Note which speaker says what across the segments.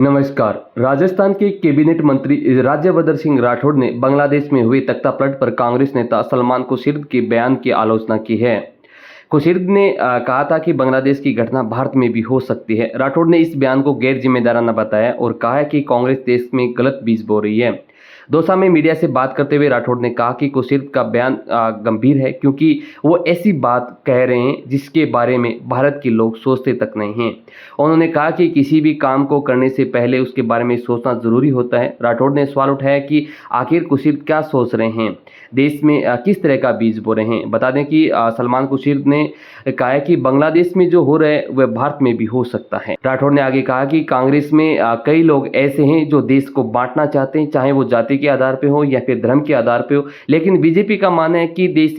Speaker 1: नमस्कार। राजस्थान के कैबिनेट मंत्री राज्यवर्धन सिंह राठौड़ ने बांग्लादेश में हुए तख्तापलट पर कांग्रेस नेता सलमान खुर्शीद के बयान की आलोचना की है। खुर्शीद ने कहा था कि बांग्लादेश की घटना भारत में भी हो सकती है। राठौड़ ने इस बयान को गैर जिम्मेदाराना बताया और कहा है कि कांग्रेस देश में गलत बीज बो रही है। दौसा में मीडिया से बात करते हुए राठौड़ ने कहा कि खुर्शीद का बयान गंभीर है, क्योंकि वो ऐसी बात कह रहे हैं जिसके बारे में भारत के लोग सोचते तक नहीं हैं। उन्होंने कहा कि किसी भी काम को करने से पहले उसके बारे में सोचना जरूरी होता है। राठौड़ ने सवाल उठाया कि आखिर खुर्शीद क्या सोच रहे हैं, देश में किस तरह का बीज बो रहे हैं। बता दें कि सलमान खुर्शीद ने कहा है कि बांग्लादेश में जो हो रहा है वह भारत में भी हो सकता है। राठौड़ ने आगे कहा कि कांग्रेस में कई लोग ऐसे हैं जो देश को बांटना चाहते हैं, चाहे वो जाति के आधार पे हो या फिर धर्म के आधार पे हो, लेकिन बीजेपी का मानना है कि देश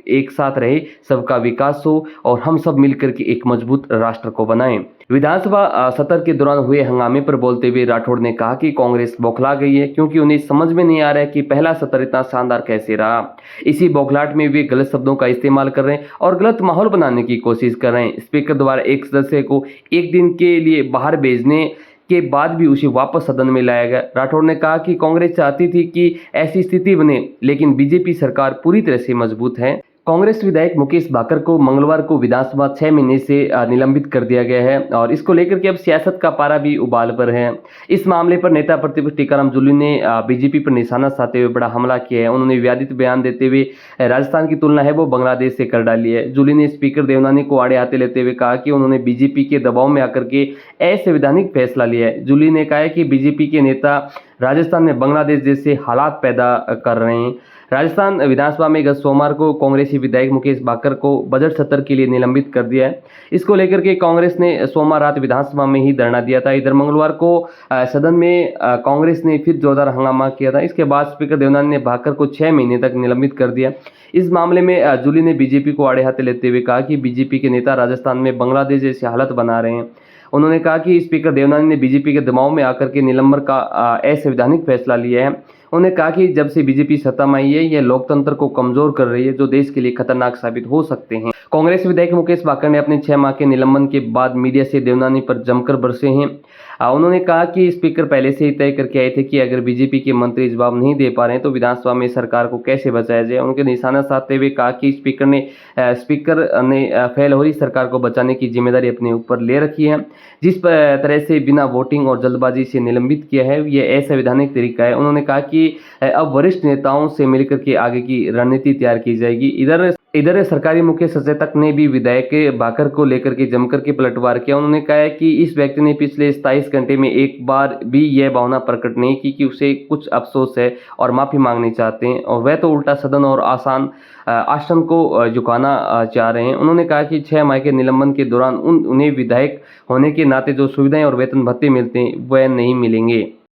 Speaker 1: एक साथ रहे, सबका विकास हो और हम सब मिलकर के एक मजबूत राष्ट्र को बनाएं। विधानसभा सत्र के दौरान हुए हंगामे पर बोलते हुए राठौड़ ने कहा कि कांग्रेस बौखला गई है, क्योंकि उन्हें समझ में नहीं आ रहा है कि पहला सत्र इतना शानदार कैसे रहा। इसी बौखलाहट में वे गलत शब्दों का इस्तेमाल कर रहे हैं और गलत माहौल बनाने की कोशिश कर रहे हैं। स्पीकर द्वारा एक सदस्य को एक दिन के लिए बाहर भेजने के बाद भी उसे वापस सदन में लाया गया। राठौड़ ने कहा कि कांग्रेस चाहती थी कि ऐसी स्थिति बने, लेकिन बीजेपी सरकार पूरी तरह से मजबूत है। कांग्रेस विधायक मुकेश भाकर को मंगलवार को विधानसभा 6 महीने से निलंबित कर दिया गया है और इसको लेकर के अब सियासत का पारा भी उबाल पर है। इस मामले पर नेता प्रतिपक्ष टीकाराम जूली ने बीजेपी पर निशाना साधते हुए बड़ा हमला किया है। उन्होंने विवादित बयान देते हुए राजस्थान की तुलना है वो बांग्लादेश से कर डाली है। जूली ने स्पीकर देवनानी को आड़े हाथे लेते हुए कहा कि उन्होंने बीजेपी के दबाव में आकर के असंवैधानिक फैसला लिया है। जूली ने कहा है कि बीजेपी के नेता राजस्थान में बांग्लादेश जैसे हालात पैदा कर रहे हैं। राजस्थान विधानसभा में गत सोमवार को कांग्रेसी विधायक मुकेश भाकर को बजट सत्र के लिए निलंबित कर दिया है। इसको लेकर के कांग्रेस ने सोमवार रात विधानसभा में ही धरना दिया था। इधर मंगलवार को सदन में कांग्रेस ने फिर जोरदार हंगामा किया था। इसके बाद स्पीकर देवनानी ने भाकर को 6 महीने तक निलंबित कर दिया। इस मामले में जूली ने बीजेपी को आड़े हाथे लेते हुए कहा कि बीजेपी के नेता राजस्थान में बांग्लादेश जैसी हालत बना रहे हैं। उन्होंने कहा कि स्पीकर देवनानी ने बीजेपी के दबाव में आकर के निलंबन का असंवैधानिक फैसला लिया है। उन्होंने कहा कि जब से बीजेपी सत्ता में आई है, यह लोकतंत्र को कमजोर कर रही है, जो देश के लिए खतरनाक साबित हो सकते हैं। कांग्रेस विधायक मुकेश भाकर ने अपने 6 माह के निलंबन के बाद मीडिया से देवनानी पर जमकर बरसे हैं। उन्होंने कहा कि स्पीकर पहले से ही तय करके आए थे कि अगर बीजेपी के मंत्री जवाब नहीं दे पा रहे हैं तो विधानसभा में सरकार को कैसे बचाया जाए। उनके निशाना साधते हुए कहा कि स्पीकर ने फेल हो रही सरकार को बचाने की जिम्मेदारी अपने ऊपर ले रखी है। जिस तरह से बिना वोटिंग और जल्दबाजी से निलंबित किया है, यह असंवैधानिक तरीका है। उन्होंने कहा कि अब वरिष्ठ नेताओं से मिलकर के आगे की रणनीति तैयार की जाएगी। इधर सरकारी मुख्य सचेतक ने भी विधायक भाकर को लेकर के जमकर के पलटवार किया। उन्होंने कहा है कि इस व्यक्ति ने पिछले 27 घंटे में एक बार भी यह भावना प्रकट नहीं की कि उसे कुछ अफसोस है और माफी मांगनी चाहते हैं, और वह तो उल्टा सदन और आसन को झुकाना चाह रहे हैं। उन्होंने कहा कि 6 माह के निलंबन के दौरान उन्हें विधायक होने के नाते जो सुविधाएं और वेतन भत्ते मिलते हैं वह नहीं मिलेंगे।